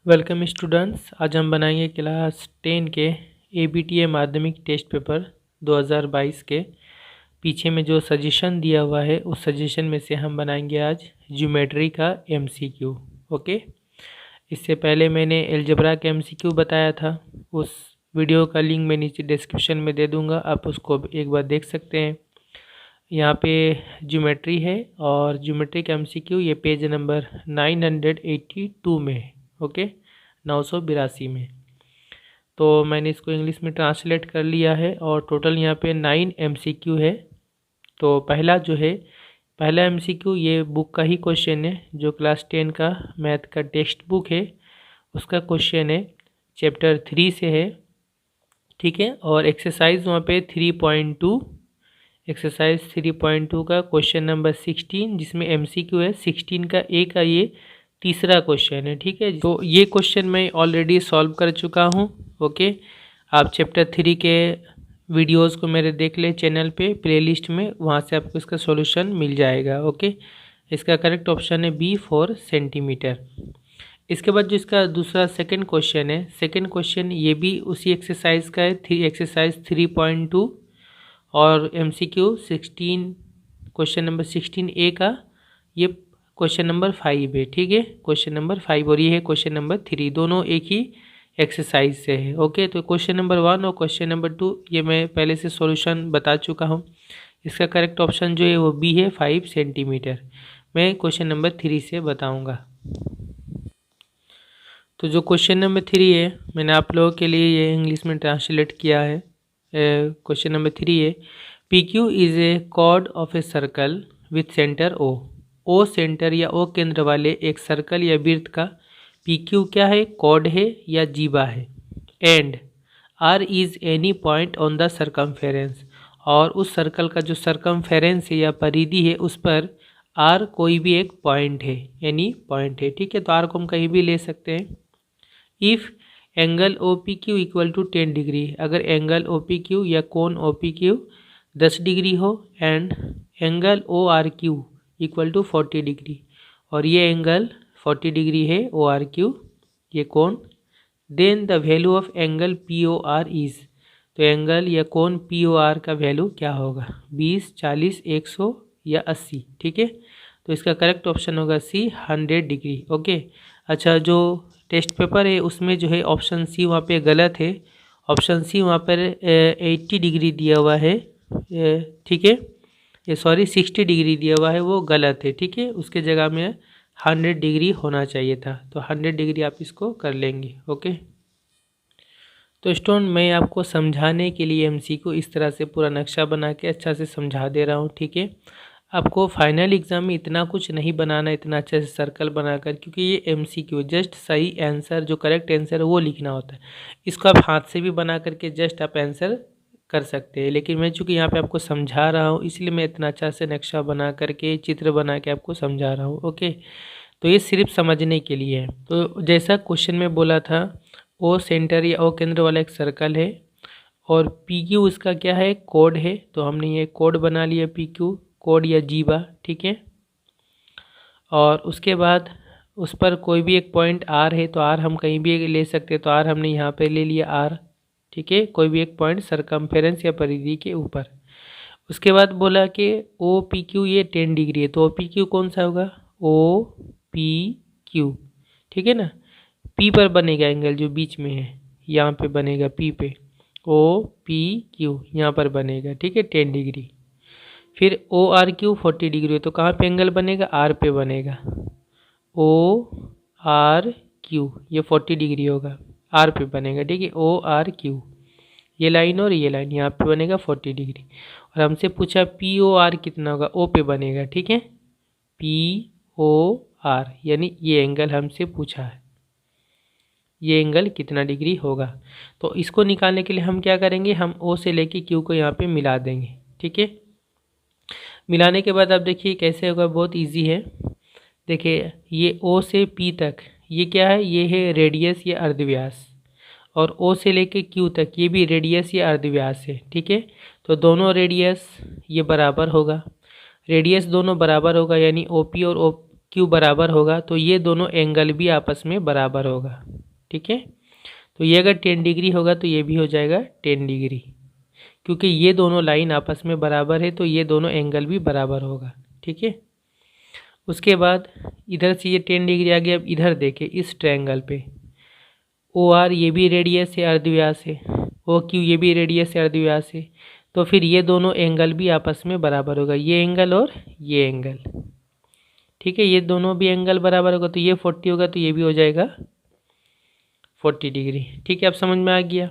Welcome students. आज हम बनाएंगे क्लास 10 के ABTA माध्यमिक टेस्ट पेपर 2022 के पीछे में जो सजेशन दिया हुआ है उस सजेशन में से हम बनाएंगे आज ज्योमेट्री का MCQ। ओके, इससे पहले मैंने अलजेब्रा का MCQ बताया था, उस वीडियो का लिंक मैं नीचे डिस्क्रिप्शन में दे दूँगा, आप उसको एक बार देख सकते हैं। यहाँ पे ज्योमेट्री है और ज्योमेट्री का MCQ ये पेज नंबर 982 में है। ओके, 982 में। तो मैंने इसको इंग्लिश में ट्रांसलेट कर लिया है और टोटल यहाँ पे 9 MCQ है। तो पहला MCQ ये बुक का ही क्वेश्चन है, जो क्लास 10 का मैथ का टेक्स्ट बुक है उसका क्वेश्चन है, चैप्टर 3 से है। ठीक है, और एक्सरसाइज वहाँ पे 3.2, एक्सरसाइज 3.2 का क्वेश्चन नंबर 16, जिसमें MCQ है 16 का ए का ये तीसरा क्वेश्चन है। ठीक है, तो ये क्वेश्चन मैं ऑलरेडी सॉल्व कर चुका हूँ। ओके, आप चैप्टर 3 के वीडियोस को मेरे देख ले चैनल पे प्लेलिस्ट में, वहाँ से आपको इसका सॉल्यूशन मिल जाएगा। ओके, इसका करेक्ट ऑप्शन है बी 4 सेंटीमीटर। इसके बाद जो इसका दूसरा सेकंड क्वेश्चन है, सेकंड क्वेश्चन ये भी उसी एक्सरसाइज का है, एक्सरसाइज 3.2 और MCQ 16, क्वेश्चन नंबर 16A का ये क्वेश्चन नंबर 5 है। ठीक है, क्वेश्चन नंबर 5 और ये है क्वेश्चन नंबर 3, दोनों एक ही एक्सरसाइज से है। ओके, तो क्वेश्चन नंबर 1 और क्वेश्चन नंबर 2 ये मैं पहले से सॉल्यूशन बता चुका हूँ। इसका करेक्ट ऑप्शन जो है वो बी है 5 सेंटीमीटर। मैं क्वेश्चन नंबर 3 से बताऊँगा। तो जो क्वेश्चन नंबर 3 है मैंने आप लोगों के लिए ये इंग्लिश में ट्रांसलेट किया है। क्वेश्चन नंबर 3 है, PQ is a chord of a circle with centre O centre या O केंद्र वाले एक सर्कल या वृत्त का PQ क्या है, कॉर्ड है या जीवा है। And R is any point on the circumference, और उस सर्कल का जो सर्कमफेरेंस है या परिधि है उस पर R कोई भी एक पॉइंट है, एनी पॉइंट है। ठीक है, तो R को हम कहीं भी ले सकते हैं। If angle OPQ equal to 10 degree, अगर एंगल OPQ या कोण OPQ 10 डिग्री हो, and angle ORQ equal to 40 degree, और ये एंगल 40 डिग्री है ORQ ये कोण, then the value of angle POR is, तो एंगल या कोण POR का वैल्यू क्या होगा, 20, 40, 100 या 80। ठीक है, तो इसका करेक्ट ऑप्शन होगा सी 100 डिग्री। ओके, अच्छा, जो टेस्ट पेपर है उसमें जो है ऑप्शन सी वहाँ पे गलत है, ऑप्शन सी वहाँ पर 80 डिग्री दिया हुआ है। ठीक है, ये सॉरी 60 डिग्री दिया हुआ है, वो गलत है। ठीक है, उसके जगह में 100 डिग्री होना चाहिए था, तो 100 डिग्री आप इसको कर लेंगे। ओके, तो स्टूडेंट मैं आपको समझाने के लिए MCQ इस तरह से पूरा नक्शा बना के अच्छा से समझा दे रहा हूँ। ठीक है, आपको फाइनल एग्ज़ाम में इतना कुछ नहीं बनाना, इतना अच्छे से सर्कल बनाकर, क्योंकि ये MCQ जस्ट सही आंसर, जो करेक्ट आंसर है वो लिखना होता है। इसको आप हाथ से भी बना करके जस्ट आप आंसर कर सकते हैं, लेकिन मैं चूँकि यहाँ पे आपको समझा रहा हूँ इसलिए मैं इतना अच्छा से नक्शा बना करके, चित्र बना के आपको समझा रहा हूँ। ओके, तो ये सिर्फ समझने के लिए है। तो जैसा क्वेश्चन में बोला था, O सेंटर या O केंद्र वाला एक सर्कल है और PQ इसका क्या है, कोड है, तो हमने ये कोड बना लिया PQ, कोड या जीवा। ठीक है, और उसके बाद उस पर कोई भी एक पॉइंट R है, तो R हम कहीं भी ले सकते हैं, तो R हमने यहाँ पे ले लिया R। ठीक है, कोई भी एक पॉइंट सरकमफेरेंस या परिधि के ऊपर। उसके बाद बोला कि OPQ ये 10 डिग्री है, तो OPQ कौन सा होगा, OPQ। ठीक है ना, P पर बनेगा एंगल जो बीच में है, यहाँ पे बनेगा P पे, OPQ यहाँ पर बनेगा। ठीक है, 10 डिग्री। फिर ORQ 40 डिग्री है, तो कहाँ पे एंगल बनेगा, R पे बनेगा, ORQ ये 40 डिग्री होगा, R पे बनेगा। ठीक है, ORQ ये लाइन और ये लाइन यहाँ पे बनेगा 40 डिग्री, और हमसे पूछा POR कितना होगा, O पे बनेगा। ठीक है, POR यानी ये एंगल हमसे पूछा है, ये एंगल कितना डिग्री होगा। तो इसको निकालने के लिए हम क्या करेंगे, हम O से लेके Q को यहाँ पे मिला देंगे। ठीक है, मिलाने के बाद आप देखिए कैसे होगा, बहुत इजी है। देखिए ये O से P तक ये क्या है, ये है रेडियस या अर्धव्यास, और O से लेके Q तक ये भी रेडियस या अर्धव्यास है। ठीक है, तो दोनों रेडियस ये बराबर होगा, रेडियस दोनों बराबर होगा, यानी OP और क्यू बराबर होगा तो ये दोनों एंगल भी आपस में बराबर होगा। ठीक है, तो ये अगर 10 डिग्री होगा तो ये भी हो जाएगा 10 डिग्री, क्योंकि ये दोनों लाइन आपस में बराबर है तो ये दोनों एंगल भी बराबर होगा। ठीक है, उसके बाद इधर से ये 10 डिग्री आ गया। अब इधर देखें इस ट्रायंगल पे ओ आर ये भी रेडियस है अर्धव्यास है, ओ क्यू ये भी रेडियस है अर्धव्यास है, तो फिर ये दोनों एंगल भी आपस में बराबर होगा, ये एंगल और ये एंगल। ठीक है, ये दोनों भी एंगल बराबर होगा तो ये 40 होगा तो ये भी हो जाएगा 40 डिग्री। ठीक है, अब समझ में आ गया।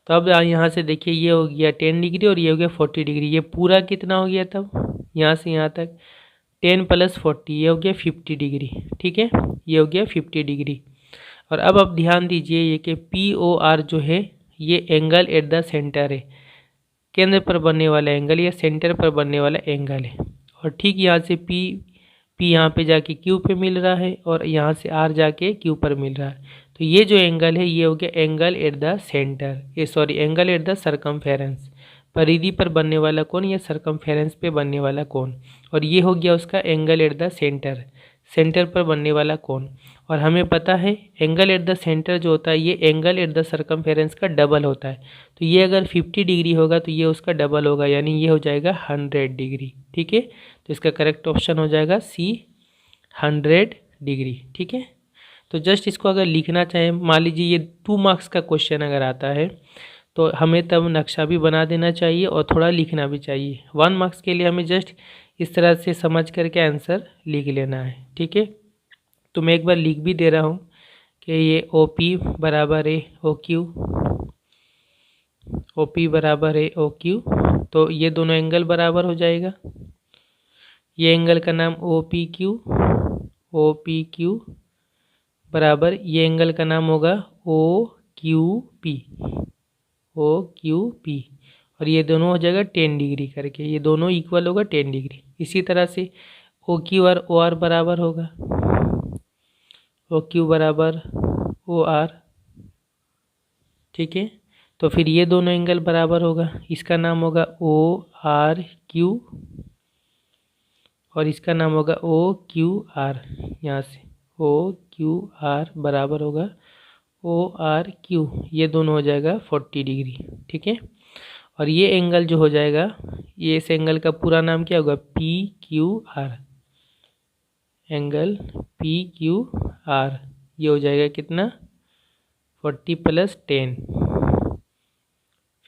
तो अब यहाँ से देखिए ये हो गया 10 डिग्री और ये हो गया 40 डिग्री। ये पूरा कितना हो गया तब यहाँ से यहाँ तक 10 + 40 ये हो गया 50 डिग्री। ठीक है, ये हो गया 50 डिग्री। और अब आप ध्यान दीजिए ये कि POR जो है ये एंगल एट द सेंटर है, केंद्र पर बनने वाला एंगल या सेंटर पर बनने वाला एंगल है। और ठीक यहाँ से P यहाँ पे जाके Q पे मिल रहा है और यहाँ से R जाके Q पर मिल रहा है। तो ये जो एंगल है ये हो गया angle at the centre, angle at the circumference, परिधि पर बनने वाला कोण या सरकमफेरेंस पे बनने वाला कोण। और ये हो गया उसका angle at the centre, centre पर बनने वाला कोण। और हमें पता है एंगल एट द सेंटर जो होता है ये एंगल एट द सरकमफेरेंस का डबल होता है। तो ये अगर 50 डिग्री होगा तो ये उसका डबल होगा, यानी ये हो जाएगा 100 डिग्री। ठीक है, तो इसका करेक्ट ऑप्शन हो जाएगा C 100 डिग्री। ठीक है, तो जस्ट इसको अगर लिखना चाहें, मान लीजिए ये 2 मार्क्स का क्वेश्चन अगर आता है तो हमें तब नक्शा भी बना देना चाहिए और थोड़ा लिखना भी चाहिए। 1 मार्क्स के लिए हमें जस्ट इस तरह से समझ करके आंसर लिख लेना है। ठीक है, तो मैं एक बार लिख भी दे रहा हूँ कि ये OP बराबर है OQ, OP बराबर है OQ, तो ये दोनों एंगल बराबर हो जाएगा। ये एंगल का नाम OPQ, OPQ बराबर ये एंगल का नाम होगा OQP, OQP, और ये दोनों हो जाएगा 10 डिग्री करके, ये दोनों इक्वल होगा 10 डिग्री। इसी तरह से OQ और OR बराबर होगा, OQ बराबर OR। ठीक है, तो फिर ये दोनों एंगल बराबर होगा, इसका नाम होगा ORQ और इसका नाम होगा OQR। यहाँ से OQR बराबर होगा ORQ, ये दोनों हो जाएगा 40 डिग्री। ठीक है, और ये एंगल जो हो जाएगा ये इस एंगल का पूरा नाम क्या होगा PQR, एंगल PQR, ये हो जाएगा कितना 40 + 10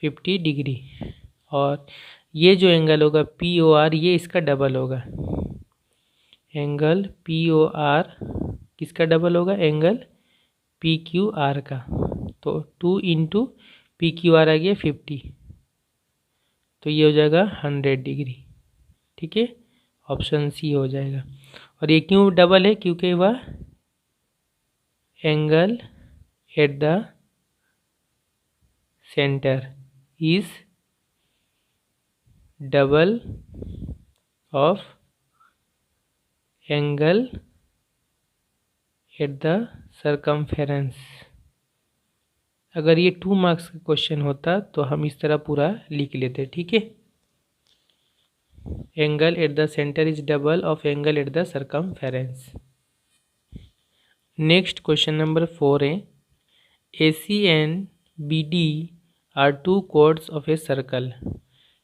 50 डिग्री। और ये जो एंगल होगा POR ये इसका डबल होगा, एंगल POR किसका डबल होगा एंगल PQR का, तो 2 × PQR आ गया 50, तो ये हो जाएगा 100 डिग्री। ठीक है, ऑप्शन C हो जाएगा। और ये क्यों डबल है, क्योंकि वह angle at the centre is double of angle at the circumference. अगर ये 2 मार्क्स का क्वेश्चन होता तो हम इस तरह पूरा लिख लेते। ठीक है, angle at the centre is double of angle at the circumference. Next question number 4 है AC and BD are 2 chords of a circle.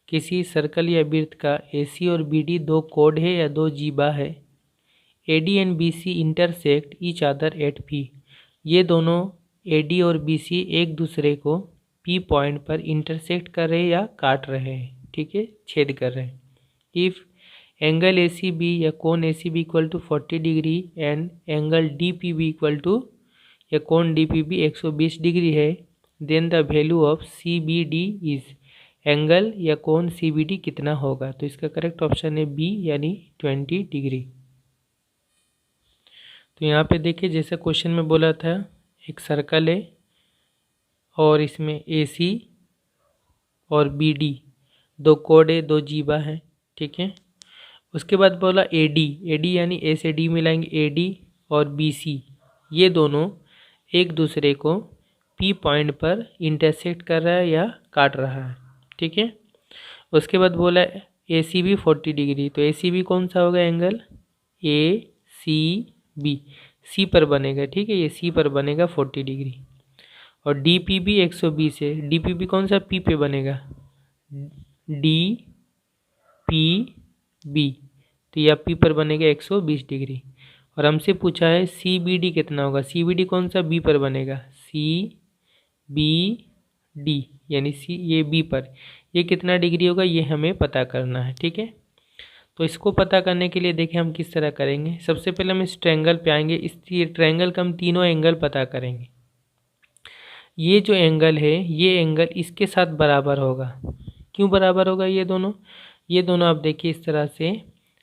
किसी सर्कल या वृत्त का AC और BD 2 कोड है या 2 जीबा है। AD and BC intersect each other at P। ये दोनों AD और BC एक दूसरे को P पॉइंट पर इंटरसेक्ट कर रहे हैं या काट रहे हैं। ठीक है, छेद कर रहे हैं। इफ़ एंगल ACB या कोण ACB equal to 40 degree and angle DPB equal to या कोण DPB 120 डिग्री है, then the value of CBD is, angle या कोण CBD कितना होगा। तो इसका करेक्ट ऑप्शन है B यानी 20 डिग्री। तो यहाँ पे देखिए जैसा क्वेश्चन में बोला था एक सर्कल है और इसमें AC और BD 2 कोड है, 2 जीबा है। ठीक है, उसके बाद बोला AD यानी A से D मिलाएंगे, AD और BC ये दोनों एक दूसरे को P पॉइंट पर इंटरसेक्ट कर रहा है या काट रहा है। ठीक है, उसके बाद बोला ACB 40 डिग्री, तो ACB कौन सा होगा एंगल सी बी, सी पर बनेगा, ठीक है, ये सी पर बनेगा 40 डिग्री। और डी पी भी 120 है, डी पी भी कौन सा पी पे बनेगा, डी पी बी, तो यह पी पर बनेगा 120 डिग्री। और हमसे पूछा है सी बी डी कितना होगा, सी बी डी कौन सा बी पर बनेगा, सी बी डी यानी सी ये बी पर, ये कितना डिग्री होगा ये हमें पता करना है, ठीक है। तो इसको पता करने के लिए देखें हम किस तरह करेंगे। सबसे पहले हम इस ट्रायंगल पे आएंगे, इस ट्रायंगल का हम तीनों एंगल पता करेंगे। ये जो एंगल है ये एंगल इसके साथ बराबर होगा। क्यों बराबर होगा, ये दोनों आप देखिए इस तरह से,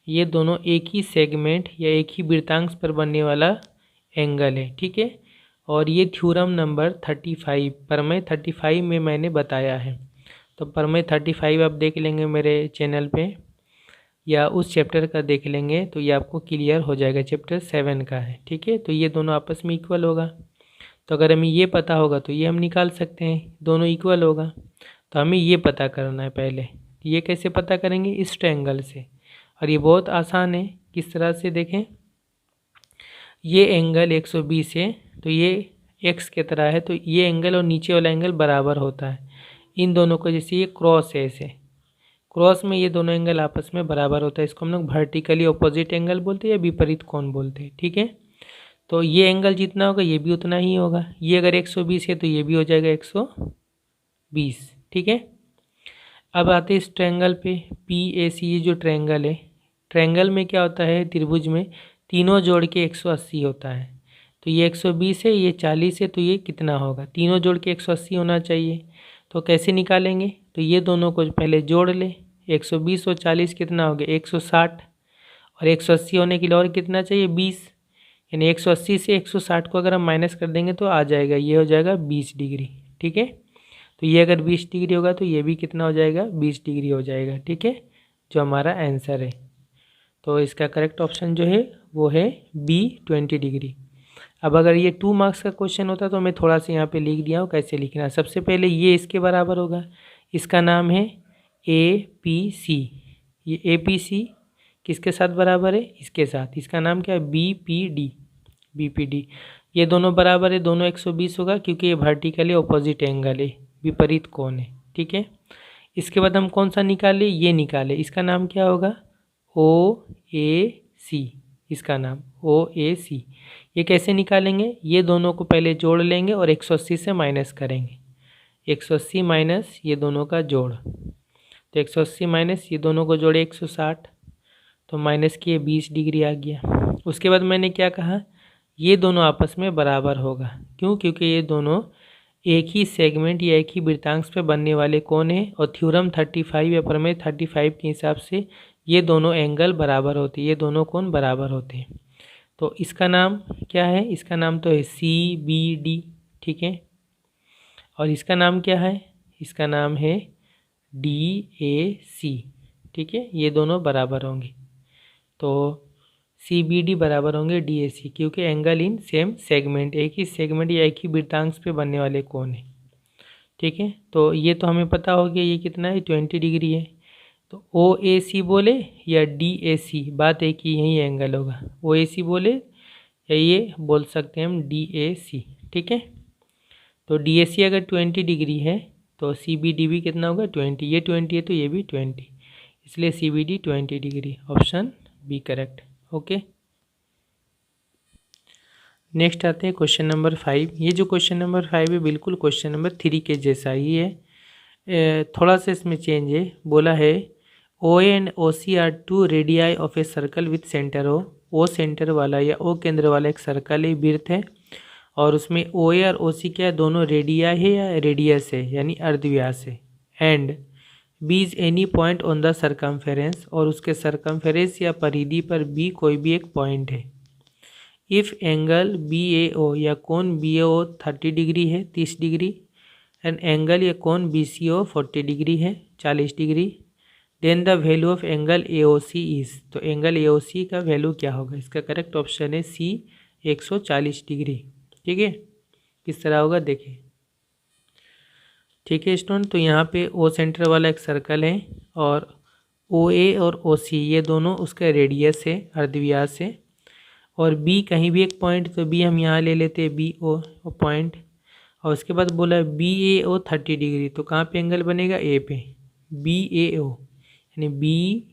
ये दोनों एक ही सेगमेंट या एक ही वृत्तांश पर बनने वाला एंगल है, ठीक है। और ये थ्योरम नंबर 35 प्रमेय 35 में मैंने बताया है। तो प्रमेय 35 आप देख लेंगे मेरे चैनल पे, या उस चैप्टर का देख लेंगे तो ये आपको क्लियर हो जाएगा, चैप्टर 7 का है, ठीक है। तो ये दोनों आपस में इक्वल होगा, तो अगर हमें ये पता होगा तो ये हम निकाल सकते हैं, दोनों इक्वल होगा। तो हमें ये पता करना है पहले, ये कैसे पता करेंगे, इस ट्रायंगल से। और ये बहुत आसान है, किस तरह से देखें, ये एंगल 120 है तो ये x की तरह है, तो ये एंगल और नीचे वाला एंगल बराबर होता है इन दोनों को, जैसे ये क्रॉस है, ऐसे क्रॉस में ये दोनों एंगल आपस में बराबर होता है, इसको हम लोग वर्टिकली ऑपोजिट एंगल बोलते हैं या विपरीत कोण बोलते हैं, ठीक है। तो ये एंगल जितना होगा ये भी उतना ही होगा, ये अगर 120 है तो ये भी हो जाएगा 120, ठीक है। अब आते हैं इस ट्रायंगल पे पी ए सी, ये जो ट्रायंगल है, ट्रायंगल में क्या होता है, त्रिभुज में तीनों जोड़ के 180 होता है। तो ये 120 है, ये 40 है, तो ये कितना होगा, तीनों जोड़ के 180 होना चाहिए। तो कैसे निकालेंगे, तो ये दोनों को पहले जोड़ ले, 120 और 40 कितना हो गया 160, और 180 होने के लिए और कितना चाहिए 20, यानी 180 से 160 को अगर हम माइनस कर देंगे तो आ जाएगा, ये हो जाएगा 20 डिग्री, ठीक है। तो ये अगर 20 डिग्री होगा तो ये भी कितना हो जाएगा 20 डिग्री हो जाएगा, ठीक है, जो हमारा आंसर है। तो इसका करेक्ट ऑप्शन जो है वो है बी 20 डिग्री। अब अगर ये 2 मार्क्स का क्वेश्चन होता तो मैं थोड़ा सा यहाँ पे लिख दिया हूँ कैसे लिखना है। सबसे पहले ये इसके बराबर होगा, इसका नाम है ए पी सी, ये ए पी सी किसके साथ बराबर है, इसके साथ, इसका नाम क्या है B P D, B P D, ये दोनों बराबर है, दोनों 120 होगा क्योंकि ये वर्टिकली ऑपोजिट एंगल है, विपरीत कोण है, ठीक है। इसके बाद हम कौन सा निकाले, ये निकाले, इसका नाम क्या होगा ओ ए सी, इसका नाम ओ ए सी। ये कैसे निकालेंगे, ये दोनों को पहले जोड़ लेंगे और 180 से माइनस करेंगे, 180 माइनस ये दोनों का जोड़, तो 180 माइनस ये दोनों को जोड़े 160, तो माइनस किए 20 डिग्री आ गया। उसके बाद मैंने क्या कहा, ये दोनों आपस में बराबर होगा, क्यों, क्योंकि ये दोनों एक ही सेगमेंट या एक ही वृत्तांश पे बनने वाले कोण हैं, और थ्योरम 35 या प्रमेय 35 के हिसाब से ये दोनों एंगल बराबर होते हैं, ये दोनों कोण बराबर होते हैं। तो इसका नाम क्या है, इसका नाम तो है सी बी डी, ठीक है। और इसका नाम क्या है, इसका नाम है डी ए सी, ठीक है, ये दोनों बराबर होंगे। तो सी बी डी बराबर होंगे डी ए सी, क्योंकि एंगल इन सेम सेगमेंट, एक ही सेगमेंट या एक ही वृत्तांश पे बनने वाले कोण है, ठीक है। तो ये तो हमें पता हो गया ये कितना है 20 डिग्री है। तो ओ ए सी बोले या डी ए सी, बात एक ही यही एंगल होगा, ओ ए सी बोले या ये बोल सकते हैं हम डी ए सी, ठीक है। तो डी ए सी अगर 20 डिग्री है तो सी बी डी भी कितना होगा 20, ये 20 है तो ये भी 20, इसलिए C B D 20 degree, option B correct, okay. Next आते हैं क्वेश्चन नंबर 5। ये जो क्वेश्चन नंबर 5 है बिल्कुल क्वेश्चन नंबर 3 के जैसा ही है, थोड़ा सा इसमें चेंज है। बोला है O and O C are two radii of a circle with centre O centre वाला या ओ केंद्र वाला एक सर्कल है, वृत्त है, और उसमें ओ ए और ओ सी क्या है, दोनों रेडियाई है या रेडियस है यानी अर्धव्यास है। And B is any point on the circumference, और उसके सरकमफेरेंस या परिधि पर बी कोई भी एक पॉइंट है। इफ़ एंगल बी ए ओ या कोण बी ए ओ 30 डिग्री है 30 डिग्री, एंड एंगल या कोण बी सी ओ 40 डिग्री है 40 degree, then the value of angle A O C is, तो एंगल ए ओ सी का वैल्यू क्या होगा, इसका करेक्ट ऑप्शन है सी 140 डिग्री, ठीक है। किस तरह होगा देखिए, ठीक है स्टूडेंट। तो यहाँ पे ओ सेंटर वाला एक सर्कल है, और ओ ए और ओ सी ये दोनों उसका रेडियस है, अर्धव्यास है, और बी कहीं भी एक पॉइंट, तो बी हम यहाँ ले लेते हैं बी ओ पॉइंट। और उसके बाद बोला बी ए ओ 30 डिग्री, तो कहाँ पे एंगल बनेगा, ए पे, बी ए ओ यानी बी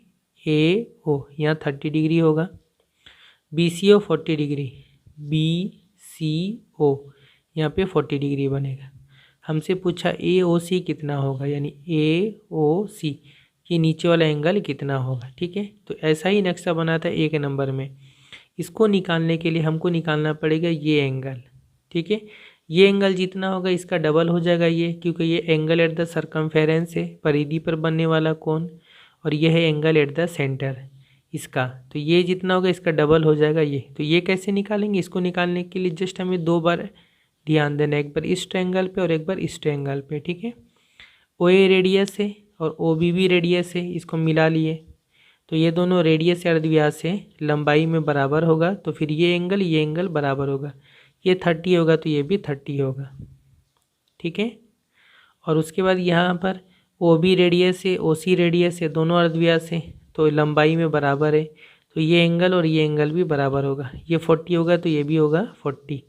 ए ओ यहाँ 30 डिग्री होगा। बी सी ओ 40 डिग्री, बी सी ओ यहाँ पे 40 डिग्री बनेगा। हमसे पूछा ए ओ सी कितना होगा, यानी ए ओ सी ये नीचे वाला एंगल कितना होगा। ठीक है, तो ऐसा ही नक्शा बना था 1 नंबर में। इसको निकालने के लिए हमको निकालना पड़ेगा ये एंगल। ठीक है, ये एंगल जितना होगा इसका डबल हो जाएगा ये, क्योंकि ये एंगल एट द सरकमफेरेंस है, परिधि पर बनने वाला कोण, और ये है एंगल एट द सेंटर इसका, तो ये जितना होगा इसका डबल हो जाएगा ये। तो ये कैसे निकालेंगे, इसको निकालने के लिए जस्ट हमें 2 बार ध्यान देना, एक बार इस ट्रायंगल पे और एक बार इस ट्रायंगल पे। ठीक है, ओ ए रेडियस है और ओ बी भी रेडियस है, इसको मिला लिए, तो ये दोनों रेडियस या अर्धव्यास से लंबाई में बराबर होगा, तो फिर ये एंगल बराबर होगा। ये 30 होगा तो ये भी 30 होगा। ठीक है, और उसके बाद यहाँ पर ओ बी रेडियस है, ओ सी रेडियस है, दोनों अर्धव्यास है, तो लंबाई में बराबर है, तो ये एंगल और ये एंगल भी बराबर होगा। ये 40 होगा तो ये भी होगा 40।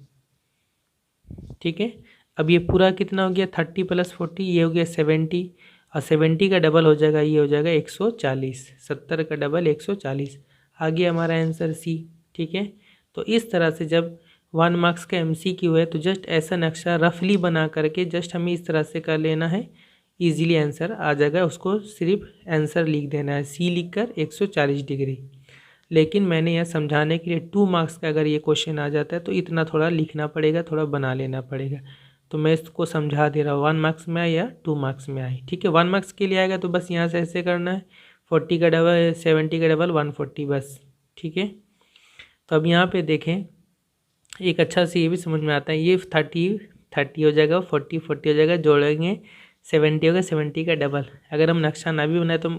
ठीक है, अब ये पूरा कितना हो गया, 30 + 40 ये हो गया 70, और 70 का डबल हो जाएगा, ये हो जाएगा 140, 70 का डबल 140, आ गया हमारा आंसर सी। ठीक है, तो इस तरह से जब 1 मार्क्स का MCQ है तो जस्ट ऐसा नक्शा रफली बना करके जस्ट हमें इस तरह से कर लेना है, इजीली आंसर आ जाएगा। उसको सिर्फ आंसर लिख देना है, सी लिख कर 140 डिग्री। लेकिन मैंने यह समझाने के लिए 2 मार्क्स का अगर ये क्वेश्चन आ जाता है तो इतना थोड़ा लिखना पड़ेगा, थोड़ा बना लेना पड़ेगा, तो मैं इसको समझा दे रहा हूँ 1 मार्क्स में आए या 2 मार्क्स में आए। ठीक है, 1 मार्क्स के लिए आएगा तो बस यहाँ से ऐसे करना है, 40 का डबल 70 का डबल 140 बस। ठीक है, तो अब यहाँ पे देखें एक अच्छा से ये भी समझ में आता है, ये 30 हो जाएगा, 40 हो जाएगा, जोड़ेंगे 70 होगा, 70 का डबल। अगर हम नक्शा ना भी बनाए तो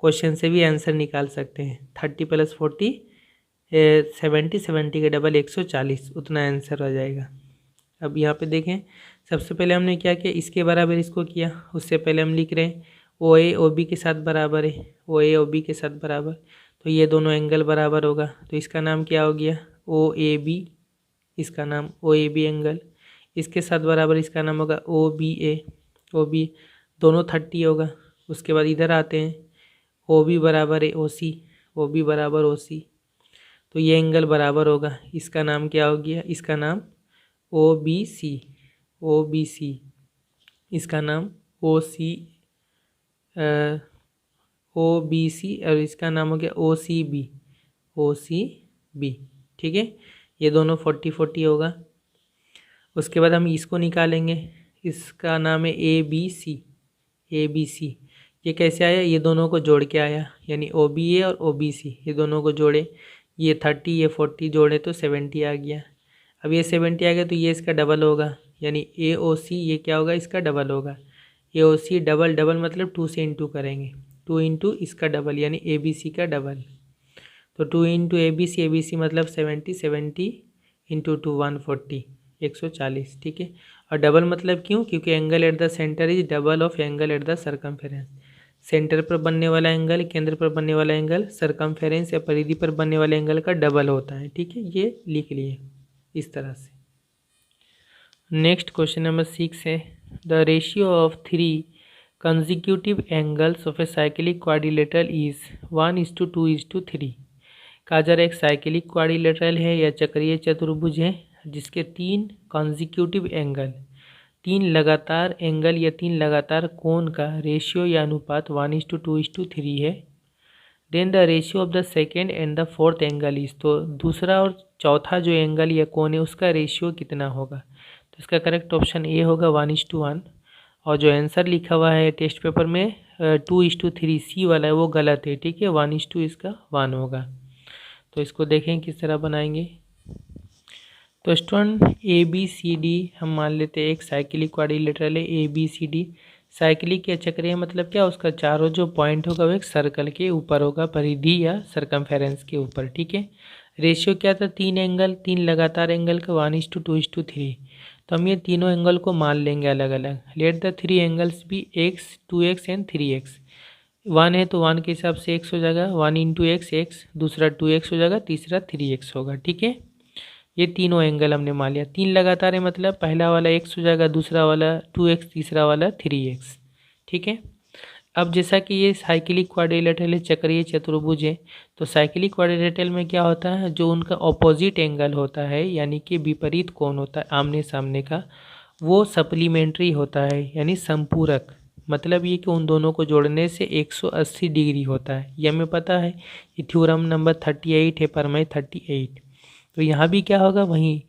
क्वेश्चन से भी आंसर निकाल सकते हैं, 30 + 40 70, 70 का डबल 140, उतना आंसर हो जाएगा। अब यहाँ पे देखें, सबसे पहले हमने क्या किया, इसके बराबर इसको किया, उससे पहले हम लिख रहे हैं ओ ए ओ बी के साथ बराबर है, ओ ए ओ बी के साथ बराबर, तो ये दोनों एंगल बराबर होगा, तो इसका नाम क्या हो गया, ओ ए बी, इसका नाम ओ ए बी एंगल। इसके साथ बराबर इसका नाम होगा ओ बी ए, ओ बी दोनों 30 होगा। उसके बाद इधर आते हैं, ओ बी बराबर है ओ सी, ओ बी बराबर ओ सी, तो ये एंगल बराबर होगा, इसका नाम क्या हो गया, इसका नाम O B C, O B C, इसका नाम ओ सी, ओ बी सी, और इसका नाम हो गया ओ सी बी, ओ सी बी। ठीक है, ये दोनों 40 40 होगा। उसके बाद हम इसको निकालेंगे, इसका नाम है A B C, A B सी, ये कैसे आया, ये दोनों को जोड़ के आया, यानी ओ बी ए और ओ बी सी ये दोनों को जोड़े, ये 30 ये 40 जोड़े तो 70 आ गया। अब ये 70 आ गया तो ये इसका डबल होगा, यानी ए ओ सी ये क्या होगा, इसका डबल होगा। ए ओ सी डबल, डबल मतलब 2 से इंटू करेंगे, 2 इंटू इसका डबल यानी ए बी सी का डबल, तो 2 इंटू ए बी सी मतलब 70, 70 इंटू 2 140, 140। ठीक है, और डबल मतलब क्यों, क्योंकि angle at the centre is double of angle at the circumference. Centre पर बनने वाला एंगल, केंद्र पर बनने वाला एंगल सरकमफेरेंस या परिधि पर बनने वाले एंगल का डबल होता है। ठीक है, ये लिख लिए इस तरह से। नेक्स्ट क्वेश्चन नंबर 6 है, the ratio of 3 consecutive angles of a cyclic quadrilateral is 1:2:3। कहा जा रहा है एक साइक्लिक क्वाड्रिलेटरल है या चक्रीय चतुर्भुज है जिसके 3 कॉन्जिक्यूटिव एंगल, 3 लगातार एंगल या 3 लगातार कोण का रेशियो या अनुपात 1:2:3 है। Then the ratio of the second and the fourth angle is, तो दूसरा और चौथा जो एंगल या कोण है उसका रेशियो कितना होगा, तो इसका करेक्ट ऑप्शन ए होगा 1:1, और जो आंसर लिखा हुआ है टेस्ट पेपर में 2:3 सी वाला है वो गलत है। ठीक है, 1:2 इसका 1 होगा। तो इसको देखें किस तरह बनाएंगे। तो student A B C D हम मान लेते हैं एक साइक्लिक क्वाड्रिलेटरल है, A B C D cyclic या चक्रीय मतलब क्या, उसका चारों जो पॉइंट होगा वो एक सर्कल के ऊपर होगा, परिधि या सरकमफेरेंस के ऊपर। ठीक है, रेशियो क्या था, 3 एंगल, 3 लगातार एंगल का 1:2:3, तो हम ये तीनों एंगल को मान लेंगे अलग अलग। Let the 3 angles be x, 2x and 3x। 1 है तो 1 के हिसाब से x हो जाएगा, 1 इंटू एक्स, दूसरा 2x हो जाएगा, तीसरा 3x होगा। ठीक है, ये तीनों एंगल हमने मान लिया। 3 लगातार है मतलब पहला वाला x हो जाएगा, दूसरा वाला 2x, तीसरा वाला 3x। ठीक है, अब जैसा कि ये साइक्लिक क्वाड्रिलेटरल है, चक्रीय चतुर्भुज है, तो साइक्लिक क्वाड्रिलेटरल में क्या होता है, जो उनका ऑपोजिट एंगल होता है यानी कि विपरीत कोण होता है आमने सामने का, वो सप्लीमेंट्री होता है यानी संपूरक। मतलब ये कि उन दोनों को जोड़ने से 180 डिग्री होता है, ये हमें पता है। ये थ्योरम नंबर 38 है, प्रमेय 38। तो यहाँ भी क्या होगा, वहीं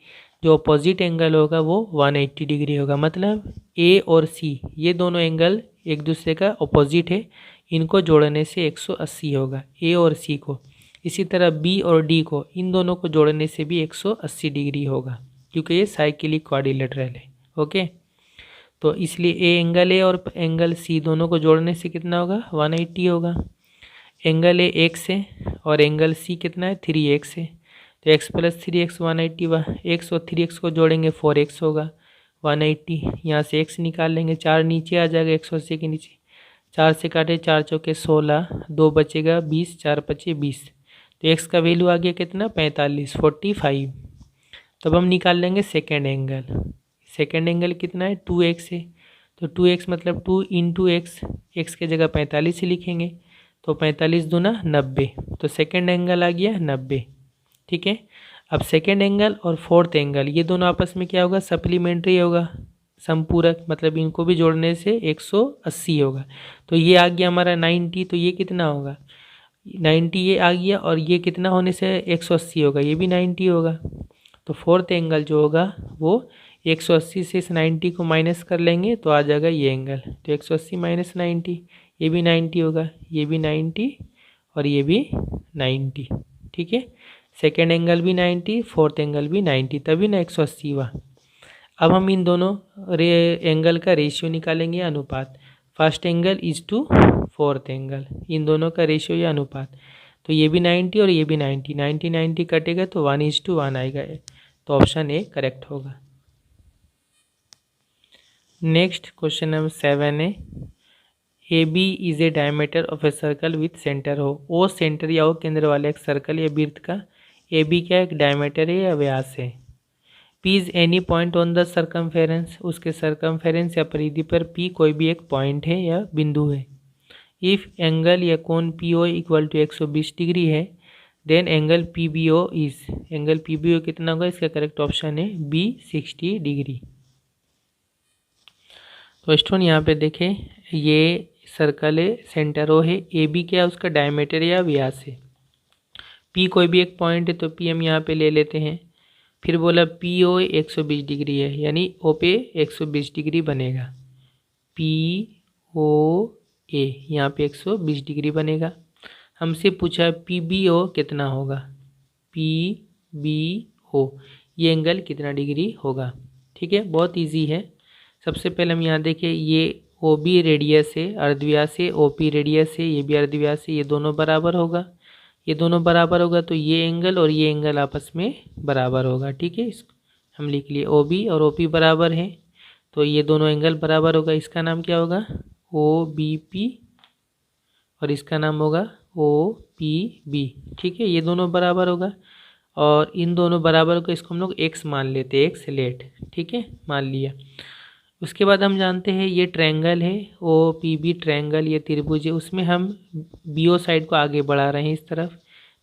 जो अपोजिट एंगल होगा वो 180 डिग्री होगा। मतलब ए और सी ये दोनों एंगल एक दूसरे का अपोजिट है, इनको जोड़ने से 180 होगा ए और सी को। इसी तरह बी और डी को, इन दोनों को जोड़ने से भी 180 डिग्री होगा, क्योंकि ये साइक्लिक क्वाड्रिलेटरल है। ओके, तो इसलिए ए एंगल ए और एंगल सी दोनों को जोड़ने से कितना होगा, 180 होगा। एंगल ए एक्स है और एंगल सी कितना है, 3x है। तो x प्लस 3x 180, x और 3x को जोड़ेंगे 4x होगा 180। यहाँ से x निकाल लेंगे, 4 नीचे आ जाएगा 180 के नीचे, 4 से काटे 4 चौके 16, 2 बचेगा 20, 4 बचे 20। तो x का वैल्यू आ गया कितना, 45, 45। तब हम निकाल लेंगे सेकेंड एंगल। सेकेंड एंगल कितना है, 2x है। तो 2x मतलब 2 इंटू एक्स, एक्स के जगह 45 ही लिखेंगे, तो 45 दूना 90। तो सेकेंड एंगल आ गया 90। ठीक है, अब सेकेंड एंगल और फोर्थ एंगल ये दोनों आपस में क्या होगा, सप्लीमेंट्री होगा, संपूरक। मतलब इनको भी जोड़ने से 180 होगा। तो ये आ गया हमारा 90, तो ये कितना होगा, 90 ये आ गया, और ये कितना होने से 180 होगा, ये भी 90 होगा। तो फोर्थ एंगल जो होगा वो 180 से इस 90 को माइनस कर लेंगे तो आ जाएगा ये एंगल। तो 180 माइनस 90, ये भी 90 होगा, ये भी 90 और ये भी 90। ठीक है, सेकेंड एंगल भी 90, फोर्थ एंगल भी 90, तभी ना 180 हुआ। अब हम इन दोनों एंगल का रेशियो निकालेंगे, अनुपात। First angle is to fourth angle, इन दोनों का रेशियो या अनुपात। तो ये भी 90 और ये भी 90, 90 90 कटेगा तो 1:1 आएगा। तो ऑप्शन ए करेक्ट होगा। नेक्स्ट क्वेश्चन नंबर 7 है, A B is a diameter of a circle with centre O. O centre या ओ केंद्र वाले एक सर्कल या वृत्त का ए बी क्या एक डायमीटर है या व्यास है। P is any point on the circumference, उसके सर्कमफेरेंस या परिधि पर पी कोई भी एक पॉइंट है या बिंदु है। इफ एंगल या कोण P O equal to 120 degree है, then angle P B O is, angle P B O कितना होगा, इसका करेक्ट ऑप्शन है बी 60 डिग्री। तो स्टूडेंट यहाँ पे देखें, ये सर्कल है, सेंटर ओ है, ए बी क्या है उसका डायमीटर या व्यास है। पी कोई भी एक पॉइंट है तो पी हम यहाँ पे ले लेते हैं। फिर बोला पी ओ 120 डिग्री है, यानी ओ पे 120 डिग्री बनेगा। पी ओ ए यहाँ पे 120 डिग्री बनेगा। हमसे पूछा पी बी ओ कितना होगा, पी बी ओ ये एंगल कितना डिग्री होगा। ठीक है, बहुत इजी है। सबसे पहले हम यहाँ देखें, ये ओ बी रेडियस है, अर्धव्यास है, ओ पी रेडियस है, ये भी अर्धव्यास है, ये दोनों बराबर होगा, ये दोनों बराबर होगा, तो ये एंगल और ये एंगल आपस में बराबर होगा। ठीक है, हम लिख लिए ओ बी और ओ पी बराबर है, तो ये दोनों एंगल बराबर होगा। इसका नाम क्या होगा, ओ बी पी, और इसका नाम होगा ओ पी बी। ठीक है, ये दोनों बराबर होगा, और इन दोनों बराबर को इसको हम लोग एक्स मान लेते हैं, एक्स लेट। ठीक है, मान लिया। उसके बाद हम जानते हैं ये ट्रायंगल है, ओ पी बी ट्रायंगल, ये त्रिभुज है, उसमें हम बी ओ साइड को आगे बढ़ा रहे हैं इस तरफ।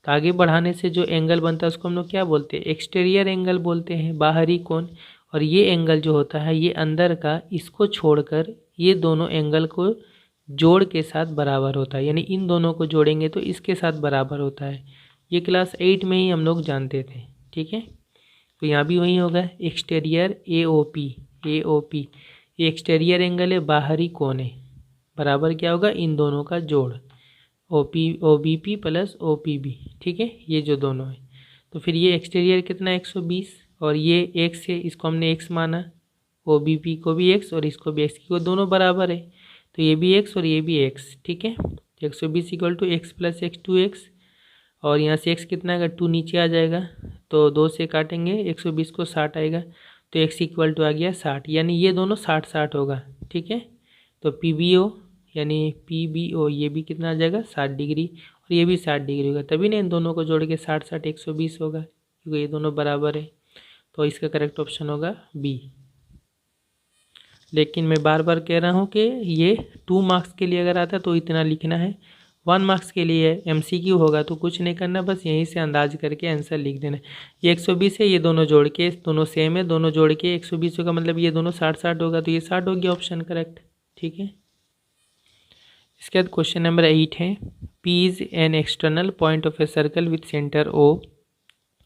तो आगे बढ़ाने से जो एंगल बनता है उसको हम लोग क्या बोलते हैं, एक्सटीरियर एंगल बोलते हैं, बाहरी कोण। और ये एंगल जो होता है ये अंदर का, इसको छोड़कर ये दोनों एंगल को जोड़ के साथ बराबर होता है, यानी इन दोनों को जोड़ेंगे तो इसके साथ बराबर होता है। ये क्लास 8 में ही हम लोग जानते थे। ठीक है, तो यहाँ भी वही होगा, एक्सटीरियर ए ओ पी, ए ओ पी ये एक्सटीरियर एंगल है, बाहरी कोण है, बराबर क्या होगा, इन दोनों का जोड़, O P O B P plus O P B. ठीक है, ये जो दोनों है, तो फिर ये एक्सटीरियर कितना 120, और ये एक्स है, इसको हमने एक्स माना, ओ बी पी को भी एक्स और इसको भी एक्स, को दोनों बराबर है, तो ये भी एक्स और ये भी एक्स। ठीक है, 120 equal to X plus X 2x, और यहाँ से x कितना आएगा, 2 नीचे आ जाएगा, तो 2 से काटेंगे 120 को 60 आएगा, तो x इक्वल टू आ गया 60, यानी ये दोनों 60 60 होगा। ठीक है, तो पी बी ओ यानी PBO ये भी कितना आ जाएगा 60 डिग्री और ये भी 60 डिग्री होगा, तभी ना इन दोनों को जोड़ के 60 60 120 होगा, क्योंकि ये दोनों बराबर है। तो इसका करेक्ट ऑप्शन होगा बी। लेकिन मैं बार बार कह रहा हूँ कि ये 2 मार्क्स के लिए अगर आता है तो इतना लिखना है, 1 मार्क्स के लिए MCQ होगा तो कुछ नहीं करना, बस यहीं से अंदाज करके आंसर लिख देना। ये 120 है, ये दोनों जोड़ के दोनों सेम है, दोनों जोड़ के 120 होगा, मतलब ये दोनों 60 60 होगा, तो ये 60 हो गया ऑप्शन करेक्ट। ठीक है, इसके बाद क्वेश्चन नंबर 8 है, P is an external point of a circle with centre O।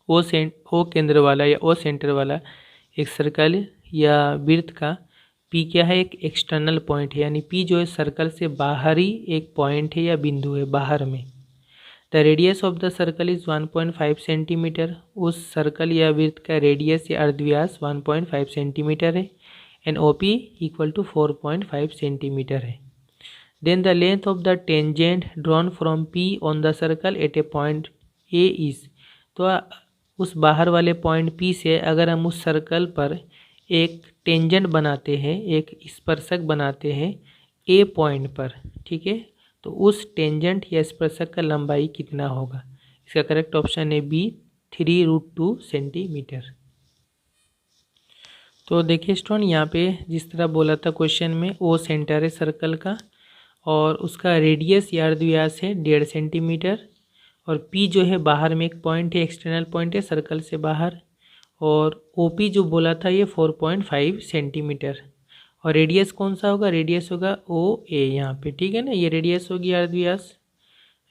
ओ केंद्र वाला या O सेंटर वाला एक सर्कल या वृत्त का P क्या है, एक एक्सटर्नल पॉइंट है, यानी P जो है सर्कल से बाहरी एक पॉइंट है या बिंदु है बाहर में। The radius of the circle is 1.5 centimetre, उस सर्कल या वृत्त का रेडियस या अर्धव्यास 1.5 सेंटीमीटर है, and OP equal to 4.5 centimetre है। Then the length of the tangent drawn from P on the circle at a point A is. तो उस बाहर वाले पॉइंट P से अगर हम उस सर्कल पर एक टेंजेंट बनाते हैं, एक स्पर्शक बनाते हैं A पॉइंट पर, ठीक है, तो उस टेंजेंट या स्पर्शक का लंबाई कितना होगा। इसका करेक्ट ऑप्शन है बी, 3√2 सेंटीमीटर। तो देखिए स्टूडेंट, यहाँ पे जिस तरह बोला था क्वेश्चन में, O सेंटर है सर्कल का और उसका रेडियस या अर्धव्यास है 1.5 सेंटीमीटर, और P जो है बाहर में एक पॉइंट है, एक्सटर्नल पॉइंट है सर्कल से बाहर, और OP जो बोला था ये 4.5 सेंटीमीटर, और रेडियस कौन सा होगा, रेडियस होगा OA यहाँ पे, ठीक है ना, ये रेडियस होगी अर्धव्यास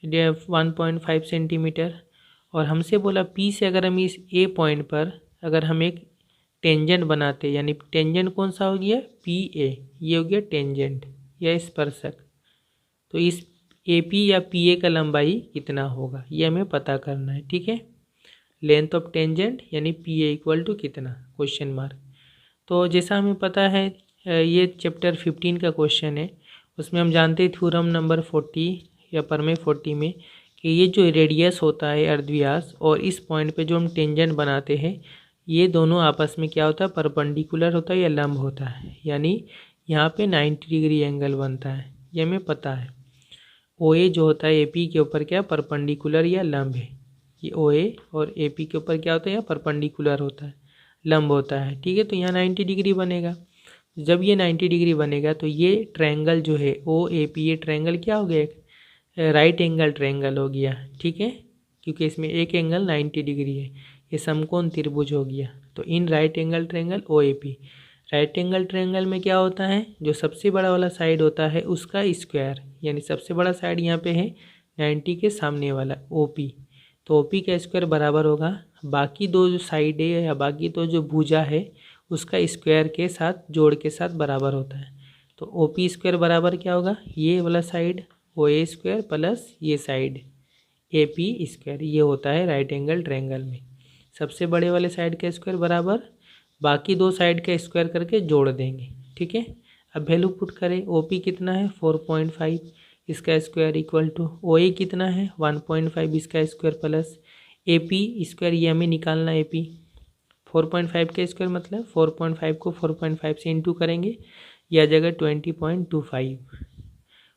1.5 सेंटीमीटर। और हमसे बोला P से अगर हम इस A पॉइंट पर अगर हम एक टेंजेंट बनाते, यानी टेंजेंट कौन सा हो गया, PA, ये हो गया टेंजेंट या स्पर्शक, तो इस AP या PA का लंबाई कितना होगा ये हमें पता करना है। ठीक है, लेंथ ऑफ टेंजेंट यानी PA इक्वल टू कितना, क्वेश्चन मार्क। तो जैसा हमें पता है ये चैप्टर 15 का क्वेश्चन है, उसमें हम जानते हैं थ्योरम नंबर 40 या प्रमेय 40 में कि ये जो रेडियस होता है अर्धव्यास और इस पॉइंट पे जो हम टेंजेंट बनाते हैं, ये दोनों आपस में क्या होता है, परपेंडिकुलर होता है या लंब होता है, यानी यहाँ पे 90 डिग्री एंगल बनता है, ये हमें पता है। OA जो होता है AP के ऊपर क्या परपेंडिकुलर या लंब है, ये OA और AP के ऊपर क्या होता है, परपेंडिकुलर होता है, लंब होता है। ठीक है, तो यहाँ 90 डिग्री बनेगा। जब ये 90 डिग्री बनेगा तो ये ट्रायंगल जो है OAP, ये ट्रायंगल क्या हो गया, एक राइट एंगल ट्रायंगल हो गया। ठीक है, क्योंकि इसमें एक एंगल 90 डिग्री है, ये समकोण त्रिभुज हो गया। तो in right angle triangle OAP, right angle triangle में क्या होता है, जो सबसे बड़ा वाला साइड होता है उसका स्क्वायर, यानी सबसे बड़ा साइड यहाँ पे है 90 के सामने वाला OP, तो OP का स्क्वायर बराबर होगा बाकी दो जो साइड है या बाकी दो जो भुजा है उसका स्क्वायर के साथ, जोड़ के साथ बराबर होता है। तो OP स्क्वायर बराबर क्या होगा, ये वाला साइड OA स्क्वायर प्लस ये साइड AP स्क्वायर, ये होता है राइट एंगल ट्रायंगल में। सबसे बड़े वाले साइड का स्क्वायर बराबर बाकी दो साइड का स्क्वायर करके जोड़ देंगे। ठीक है, अब वैल्यू पुट करें, OP कितना है 4.5, इसका स्क्वायर इक्वल टू OA कितना है 1.5, इसका स्क्वायर प्लस AP स्क्वायर, ये हमें निकालना है AP 4.5 का स्क्वायर मतलब 4.5 को 4.5 से इंटू करेंगे, यह आ जाएगा 20.25।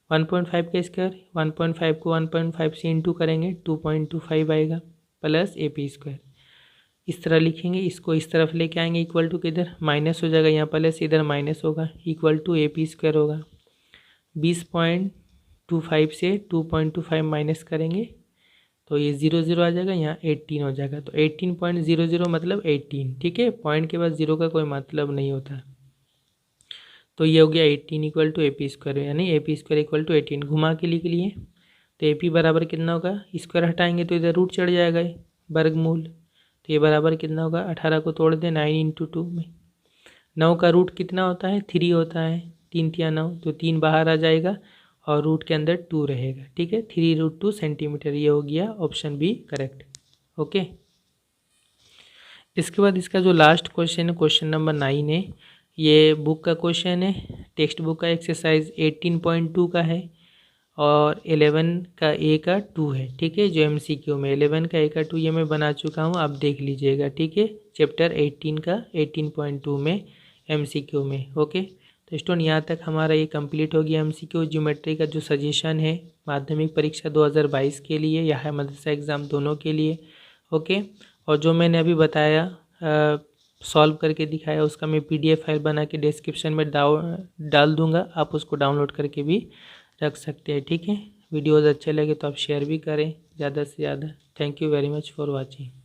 1.5 का स्क्वायर 1.5 को 1.5 से इंटू करेंगे 2.25 आएगा, प्लस AP स्क्वायर। इस तरह लिखेंगे, इसको इस तरफ लेके आएंगे, इक्वल टू किधर माइनस हो जाएगा, यहाँ प्लस इधर माइनस होगा, इक्वल टू AP स्क्वायर होगा। 20.25 से 2.25 माइनस करेंगे तो ये 0 0 आ जाएगा, यहाँ 18 हो जाएगा, तो 18.00 मतलब 18। ठीक है, पॉइंट के बाद 0 का कोई मतलब नहीं होता, तो ये हो गया 18 इक्वल टू AP स्क्वायर, यानी AP स्क्वायर इक्वल टू 18। घुमा के लिख लिए तो AP बराबर कितना होगा, स्क्वायर हटाएंगे तो इधर रूट चढ़ जाएगा वर्गमूल, तो ये बराबर कितना होगा, 18 को तोड़ दें 9 × 2 में, 9 का रूट कितना होता है 3 होता है, 3 × 9 तो 3 बाहर आ जाएगा और रूट के अंदर 2 रहेगा। ठीक है, 3√2 सेंटीमीटर, ये हो गया ऑप्शन बी करेक्ट। ओके, इसके बाद इसका जो लास्ट क्वेश्चन है क्वेश्चन नंबर 9 है, ये बुक का क्वेश्चन है, टेक्स्ट बुक का एक्सरसाइज 18.2 का है और 11 का A का 2 है। ठीक है, जो MCQ में 11 का A का 2 ये मैं बना चुका हूँ, आप देख लीजिएगा। ठीक है, चैप्टर 18 का 18.2 में MCQ में। ओके, तो स्टूडेंट यहाँ तक हमारा ये कंप्लीट हो गया MCQ ज्योमेट्री का जो सजेशन है माध्यमिक परीक्षा 2022 के लिए या है मदरसा एग्ज़ाम दोनों के लिए। ओके, और जो मैंने अभी बताया सॉल्व करके दिखाया उसका मैं PDF फाइल बना के डिस्क्रिप्शन में डाल दूँगा, आप उसको डाउनलोड करके भी रख सकते हैं। ठीक है, वीडियोज़ अच्छे लगे तो आप शेयर भी करें ज़्यादा से ज़्यादा। Thank you very much for watching.